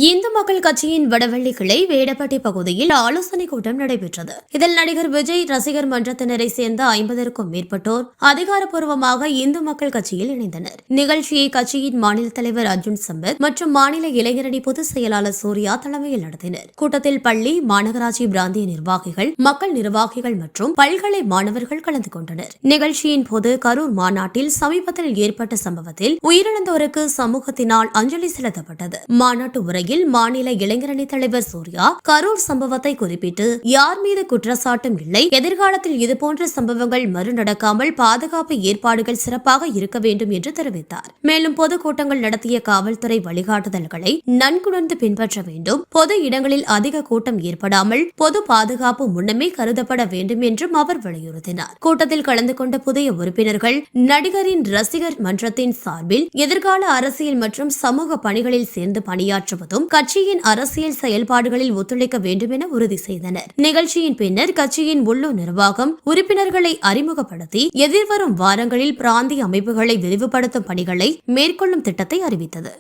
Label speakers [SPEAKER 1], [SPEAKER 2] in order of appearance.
[SPEAKER 1] இந்து மக்கள் கட்சியின் வடவள்ளி கிளை வேடப்பட்டி பகுதியில் ஆலோசனை கூட்டம் நடைபெற்றது. இதில் நடிகர் விஜய் ரசிகர் மன்றத்தினரை சேர்ந்த 50க்கும் மேற்பட்டோர் அதிகாரப்பூர்வமாக இந்து மக்கள் கட்சியில் இணைந்தனர். நிகழ்ச்சியை கட்சியின் மாநில தலைவர் அர்ஜுன் சம்பத் மற்றும் மாநில இளைஞரணி பொதுச் செயலாளர் சூர்யா தலைமையில் நடத்தினர். கூட்டத்தில் பள்ளி, மாநகராட்சி பிராந்திய நிர்வாகிகள், மக்கள் நிர்வாகிகள் மற்றும் பல்கலை மாணவர்கள் கலந்து கொண்டனர். நிகழ்ச்சியின் போது கரூர் மாநாட்டில் சமீபத்தில் ஏற்பட்ட சம்பவத்தில் உயிரிழந்தோருக்கு சமூகத்தினால் அஞ்சலி செலுத்தப்பட்டது. மாநாட்டு உரையில் மாநில இளைஞரணி தலைவர் சூர்யா கரூர் சம்பவத்தை குறிப்பிட்டு யார் மீது குற்றச்சாட்டும் இல்லை, எதிர்காலத்தில் இதுபோன்ற சம்பவங்கள் மறுநடக்காமல் பாதுகாப்பு ஏற்பாடுகள் சிறப்பாக இருக்க வேண்டும் என்று தெரிவித்தார். மேலும் பொதுக்கூட்டங்கள் நடத்திய காவல்துறை வழிகாட்டுதல்களை நன்குணர்ந்து பின்பற்ற வேண்டும், பொது இடங்களில் அதிக கூட்டம் ஏற்படாமல் பொது பாதுகாப்பு முன்னமே கருதப்பட வேண்டும் என்றும் அவர் வலியுறுத்தினார். கூட்டத்தில் கலந்து கொண்ட புதிய உறுப்பினர்கள் நடிகரின் ரசிகர் மன்றத்தின் சார்பில் எதிர்கால அரசியல் மற்றும் சமூக பணிகளில் சேர்ந்து பணியாற்றுவதும் கட்சியின் அரசியல் செயல்பாடுகளில் ஒத்துழைக்க வேண்டும் என உறுதி செய்தனர். நிகழ்ச்சியின் பின்னர் கட்சியின் உள்ளூர் நிர்வாகம் உறுப்பினர்களை அறிமுகப்படுத்தி எதிர்வரும் வாரங்களில் பிராந்திய அமைப்புகளை விரிவுபடுத்தும் பணிகளை மேற்கொள்ளும் திட்டத்தை அறிவித்தது.